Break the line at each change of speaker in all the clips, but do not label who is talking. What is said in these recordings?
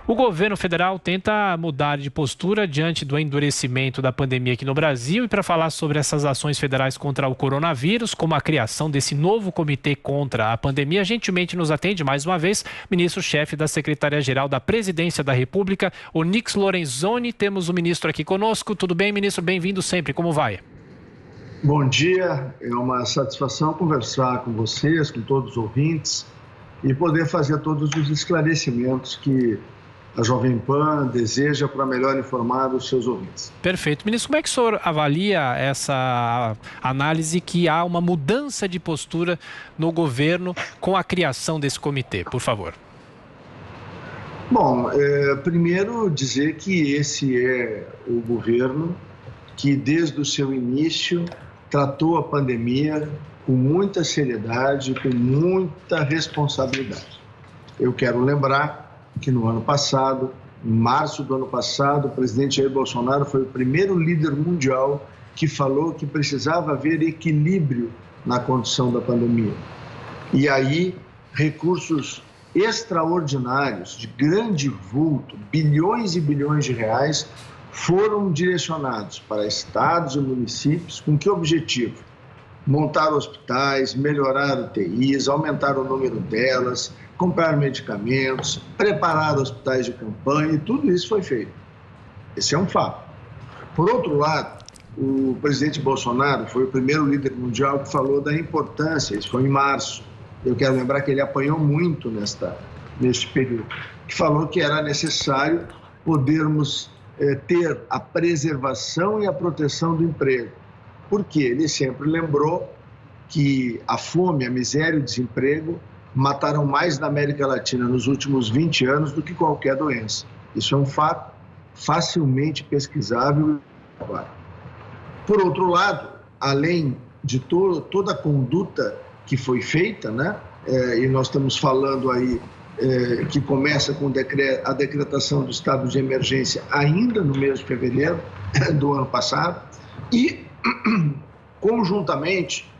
O governo federal tenta mudar de postura diante do endurecimento da pandemia aqui no Brasil. E para falar sobre essas ações federais contra o coronavírus, como a criação desse novo comitê contra a pandemia, gentilmente nos atende mais uma vez o ministro-chefe da Secretaria-Geral da Presidência da República, Onyx Lorenzoni. Temos o ministro aqui conosco. Tudo bem, ministro? Bem-vindo sempre. Como vai?
Bom dia. É uma satisfação conversar com vocês, com todos os ouvintes e poder fazer todos os esclarecimentos que a Jovem Pan deseja para melhor informar os seus ouvintes.
Perfeito. Ministro, como é que o senhor avalia essa análise que há uma mudança de postura no governo com a criação desse comitê, por favor?
Bom, primeiro dizer que esse é o governo que desde o seu início tratou a pandemia com muita seriedade, com muita responsabilidade. Eu quero lembrar que no ano passado, em março do ano passado, o presidente Jair Bolsonaro foi o primeiro líder mundial que falou que precisava haver equilíbrio na condução da pandemia. E aí, recursos extraordinários, de grande vulto, bilhões e bilhões de reais, foram direcionados para estados e municípios com que objetivo? Montar hospitais, melhorar UTIs, aumentar o número delas, comprar medicamentos, preparar hospitais de campanha, e tudo isso foi feito. Esse é um fato. Por outro lado, o presidente Bolsonaro foi o primeiro líder mundial que falou da importância, isso foi em março, eu quero lembrar que ele apanhou muito neste período, que falou que era necessário podermos ter a preservação e a proteção do emprego. Porque ele sempre lembrou que a fome, a miséria e o desemprego mataram mais na América Latina nos últimos 20 anos do que qualquer doença. Isso é um fato facilmente pesquisável. Por outro lado, além de toda a conduta que foi feita, né? E nós estamos falando aí que começa com a decretação do estado de emergência ainda no mês de fevereiro do ano passado, e conjuntamente,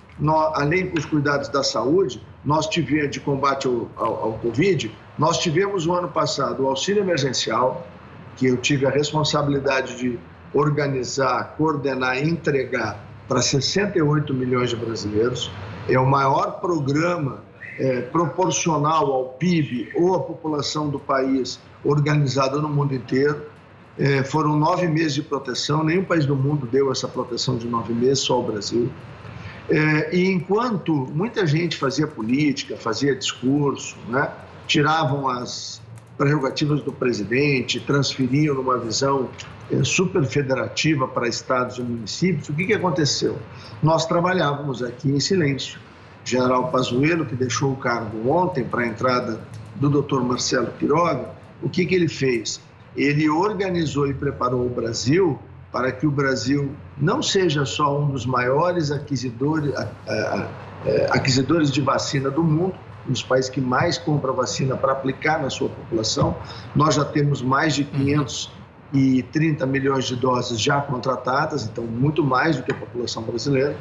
além dos cuidados da saúde, nós tivemos de combate ao Covid, nós tivemos no ano passado o auxílio emergencial, que eu tive a responsabilidade de organizar, coordenar e entregar para 68 milhões de brasileiros. É o maior programa proporcional ao PIB ou à população do país organizado no mundo inteiro. Foram 9 meses de proteção, nenhum país do mundo deu essa proteção de 9 meses, só o Brasil. E enquanto muita gente fazia política, fazia discurso, né, tiravam as prerrogativas do presidente, transferiam numa visão super federativa para estados e municípios, o que aconteceu? Nós trabalhávamos aqui em silêncio. O general Pazuello, que deixou o cargo ontem para a entrada do Dr. Marcelo Queiroga, o que ele fez? Ele organizou e preparou o Brasil para que o Brasil não seja só um dos maiores aquisiadores de vacina do mundo, um dos países que mais compra vacina para aplicar na sua população. Nós já temos mais de 530 milhões de doses já contratadas, então muito mais do que a população brasileira.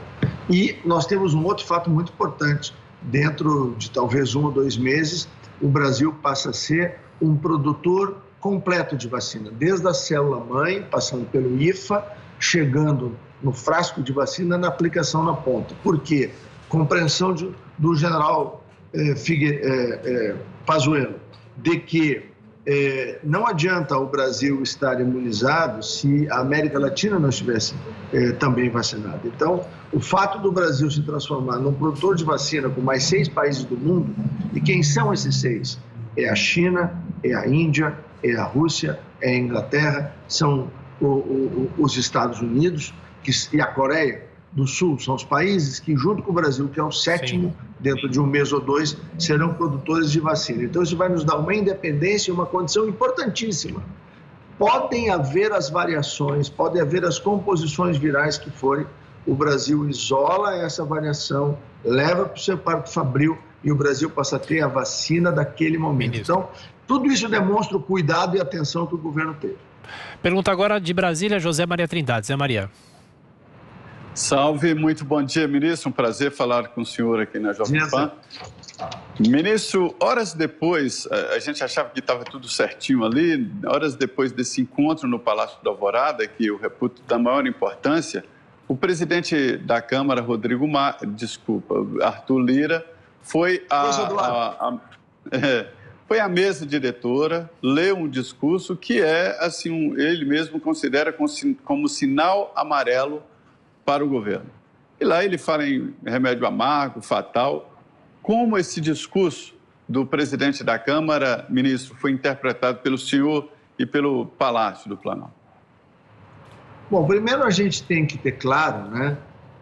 E nós temos um outro fato muito importante. Dentro de talvez 1 ou 2 meses, o Brasil passa a ser um produtor completo de vacina, desde a célula-mãe, passando pelo IFA, chegando no frasco de vacina, na aplicação na ponta. Por quê? Compreensão do general Pazuello, de que não adianta o Brasil estar imunizado se a América Latina não estivesse também vacinada. Então, o fato do Brasil se transformar num produtor de vacina com mais 6 países do mundo, e quem são esses 6? É a China, é a Índia, é a Rússia, é a Inglaterra, são os Estados Unidos e a Coreia do Sul. São os países que, junto com o Brasil, que é o 7º, dentro de 1 mês ou 2, serão produtores de vacina. Então, isso vai nos dar uma independência e uma condição importantíssima. Podem haver as variações, podem haver as composições virais que forem, o Brasil isola essa variação, leva para o seu parque fabril e o Brasil passa a ter a vacina daquele momento. Então, tudo isso demonstra o cuidado e atenção que o governo teve.
Pergunta agora de Brasília, José Maria Trindade. Zé Maria.
Salve, muito bom dia, ministro. Um prazer falar com o senhor aqui na Jovem Pan. Ministro, horas depois, a gente achava que estava tudo certinho ali, horas depois desse encontro no Palácio da Alvorada, que eu reputo da maior importância, o presidente da Câmara, Arthur Lira, foi foi à mesa diretora, leu um discurso que é, assim, ele mesmo considera como sinal amarelo para o governo. E lá ele fala em remédio amargo, fatal. Como esse discurso do presidente da Câmara, ministro, foi interpretado pelo senhor e pelo Palácio do Planalto?
Bom, primeiro a gente tem que ter claro, né,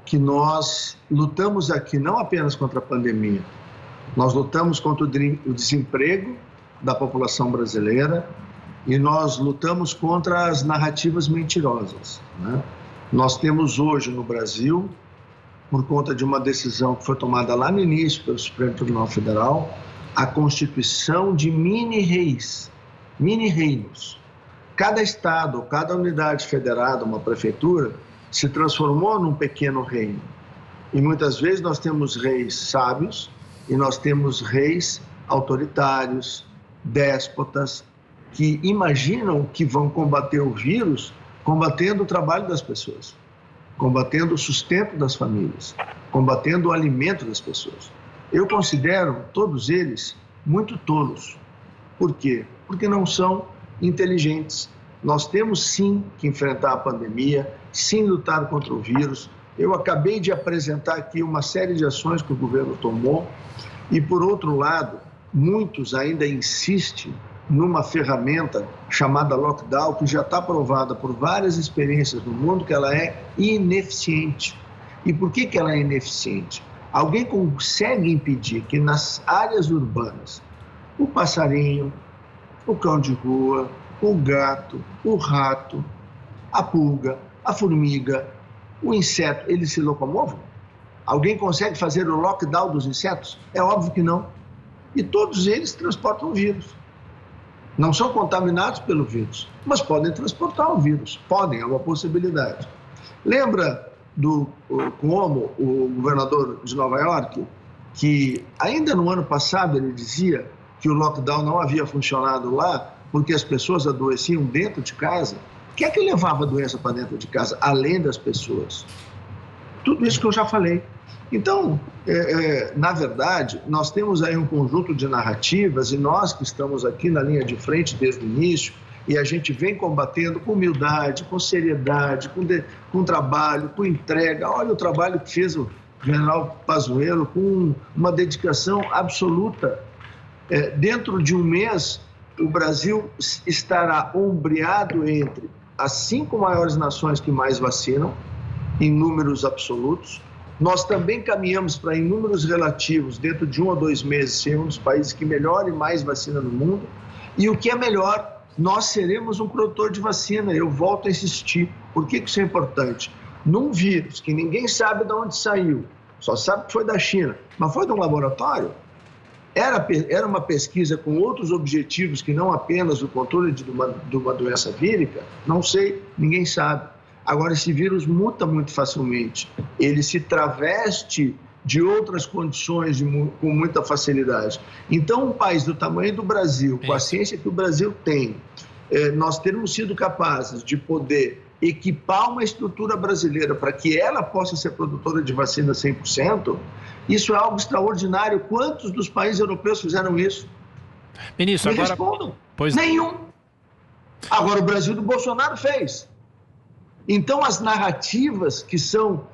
que nós lutamos aqui não apenas contra a pandemia, nós lutamos contra o desemprego da população brasileira e nós lutamos contra as narrativas mentirosas, né? Nós temos hoje no Brasil, por conta de uma decisão que foi tomada lá no início pelo Supremo Tribunal Federal, a constituição de mini-reinos. Cada estado, cada unidade federada, uma prefeitura, se transformou num pequeno reino. E muitas vezes nós temos reis sábios e nós temos reis autoritários, déspotas, que imaginam que vão combater o vírus combatendo o trabalho das pessoas, combatendo o sustento das famílias, combatendo o alimento das pessoas. Eu considero todos eles muito tolos. Por quê? Porque não são inteligentes. Nós temos sim que enfrentar a pandemia, sim lutar contra o vírus. Eu acabei de apresentar aqui uma série de ações que o governo tomou e, por outro lado, muitos ainda insistem numa ferramenta chamada lockdown, que já está provada por várias experiências no mundo que ela é ineficiente. E por que ela é ineficiente? Alguém consegue impedir que nas áreas urbanas o passarinho, o cão de rua, o gato, o rato, a pulga, a formiga, o inseto, eles se locomovam? Alguém consegue fazer o lockdown dos insetos? É óbvio que não. E todos eles transportam o vírus. Não são contaminados pelo vírus, mas podem transportar o vírus. Podem, é uma possibilidade. Lembra como o governador de Nova York, que ainda no ano passado ele dizia que o lockdown não havia funcionado lá porque as pessoas adoeciam dentro de casa? O que é que levava a doença para dentro de casa, além das pessoas? Tudo isso que eu já falei. Então, na verdade, nós temos aí um conjunto de narrativas e nós que estamos aqui na linha de frente desde o início e a gente vem combatendo com humildade, com seriedade, com trabalho, com entrega. Olha o trabalho que fez o general Pazuello com uma dedicação absoluta. Dentro de um mês, o Brasil estará ombreado entre as 5 maiores nações que mais vacinam, em números absolutos. Nós também caminhamos para, em números relativos, dentro de 1 ou 2 meses, ser um dos países que melhor e mais vacina no mundo. E o que é melhor, nós seremos um produtor de vacina. Eu volto a insistir. Por que isso é importante? Num vírus que ninguém sabe de onde saiu, só sabe que foi da China, mas foi de um laboratório? Era uma pesquisa com outros objetivos que não apenas o controle de uma doença vírica? Não sei, ninguém sabe. Agora, esse vírus muta muito facilmente, ele se traveste de outras condições com muita facilidade. Então, um país do tamanho do Brasil, com a ciência que o Brasil tem, nós termos sido capazes de poder equipar uma estrutura brasileira para que ela possa ser produtora de vacina 100%, isso é algo extraordinário. Quantos dos países europeus fizeram isso?
Ministro, agora...
respondam. Nenhum. Agora, o Brasil do Bolsonaro fez. Então, as narrativas que são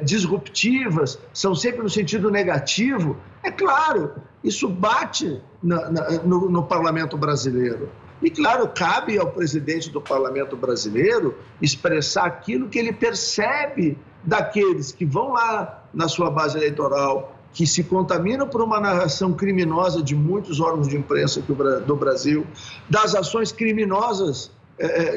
disruptivas, são sempre no sentido negativo, é claro, isso bate no parlamento brasileiro. E, claro, cabe ao presidente do parlamento brasileiro expressar aquilo que ele percebe daqueles que vão lá na sua base eleitoral, que se contaminam por uma narração criminosa de muitos órgãos de imprensa do Brasil, das ações criminosas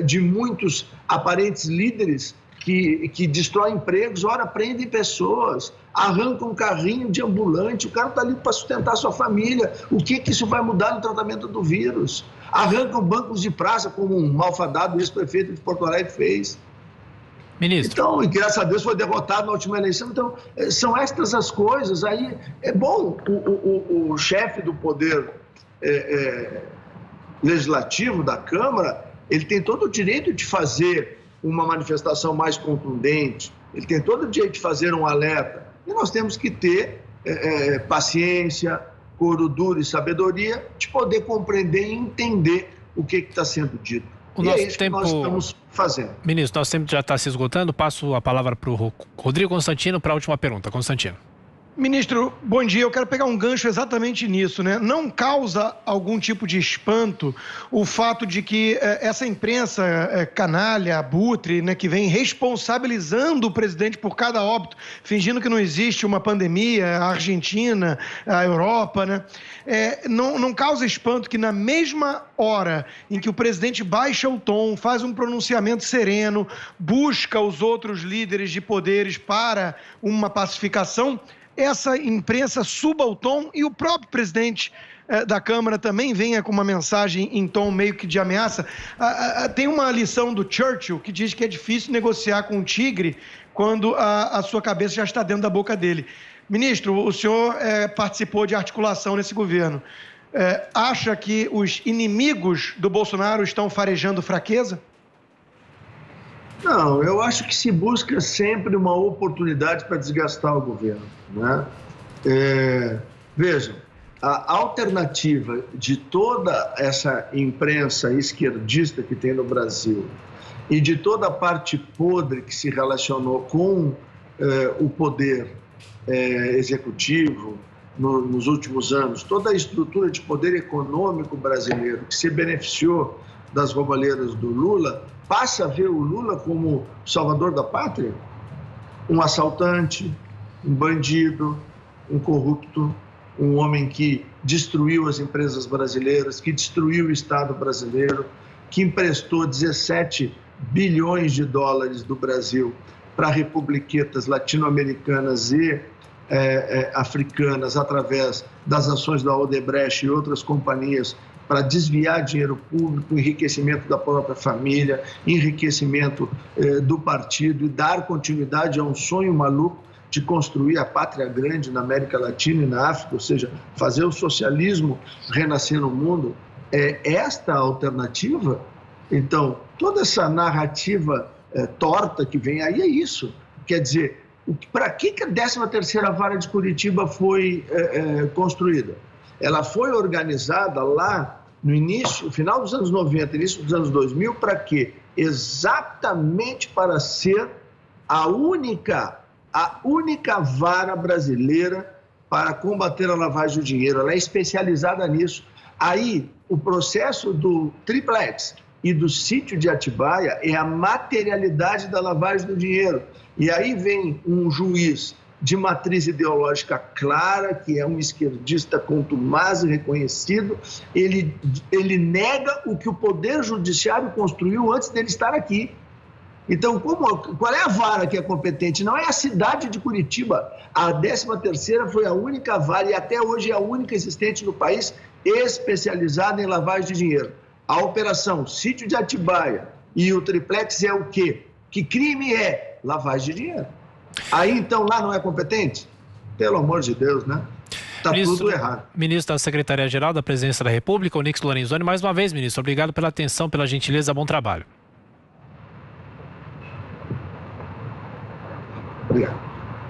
de muitos aparentes líderes que destroem empregos, ora prendem pessoas, arrancam um carrinho de ambulante, o cara está ali para sustentar a sua família. O que isso vai mudar no tratamento do vírus? Arrancam bancos de praça, como um malfadado ex-prefeito de Porto Alegre fez.
Ministro.
Então, e graças a Deus foi derrotado na última eleição. Então, são estas as coisas. Aí é bom o chefe do poder legislativo da Câmara, ele tem todo o direito de fazer uma manifestação mais contundente, ele tem todo o direito de fazer um alerta. E nós temos que ter paciência, couro duro e sabedoria de poder compreender e entender o que está sendo dito.
O nosso
isso tempo... que nós estamos fazendo.
Ministro, nosso tempo já está se esgotando. Passo a palavra para o Rodrigo Constantino para a última pergunta. Constantino.
Ministro, bom dia. Eu quero pegar um gancho exatamente nisso, né? Não causa algum tipo de espanto o fato de que essa imprensa canalha, abutre, né, que vem responsabilizando o presidente por cada óbito, fingindo que não existe uma pandemia, a Argentina, a Europa, né? Não causa espanto que na mesma hora em que o presidente baixa o tom, faz um pronunciamento sereno, busca os outros líderes de poderes para uma pacificação, essa imprensa suba o tom e o próprio presidente da Câmara também venha com uma mensagem em tom meio que de ameaça. Tem uma lição do Churchill que diz que é difícil negociar com um tigre quando a sua cabeça já está dentro da boca dele. Ministro, o senhor participou de articulação nesse governo. Acha que os inimigos do Bolsonaro estão farejando fraqueza?
Não, eu acho que se busca sempre uma oportunidade para desgastar o governo, né? Vejam, a alternativa de toda essa imprensa esquerdista que tem no Brasil e de toda a parte podre que se relacionou com o poder executivo nos últimos anos, toda a estrutura de poder econômico brasileiro que se beneficiou das roubalheiras do Lula, passa a ver o Lula como salvador da pátria? Um assaltante, um bandido, um corrupto, um homem que destruiu as empresas brasileiras, que destruiu o Estado brasileiro, que emprestou 17 bilhões de dólares do Brasil para republiquetas latino-americanas e africanas através das ações da Odebrecht e outras companhias para desviar dinheiro público, enriquecimento da própria família, enriquecimento do partido e dar continuidade a um sonho maluco de construir a pátria grande na América Latina e na África, ou seja, fazer o socialismo renascer no mundo. Esta alternativa, então, toda essa narrativa torta que vem aí é isso. Quer dizer, para que a 13ª Vara de Curitiba foi construída? Ela foi organizada lá no início, final dos anos 90, início dos anos 2000, para quê? Exatamente para ser a única vara brasileira para combater a lavagem de dinheiro. Ela é especializada nisso. Aí, o processo do triplex e do sítio de Atibaia é a materialidade da lavagem do dinheiro. E aí vem um juiz de matriz ideológica clara, que é um esquerdista contumaz e reconhecido, ele nega o que o Poder Judiciário construiu antes dele estar aqui. Então, qual é a vara que é competente? Não é a cidade de Curitiba. A 13ª foi a única vara e até hoje é a única existente no país especializada em lavagem de dinheiro. A operação Sítio de Atibaia e o triplex é o quê? Que crime é? Lavagem de dinheiro. Aí, então, lá não é competente? Pelo amor de Deus, né? Está tudo errado.
Ministro da Secretaria-Geral da Presidência da República, Onyx Lorenzoni, mais uma vez, ministro, obrigado pela atenção, pela gentileza, bom trabalho.
Obrigado.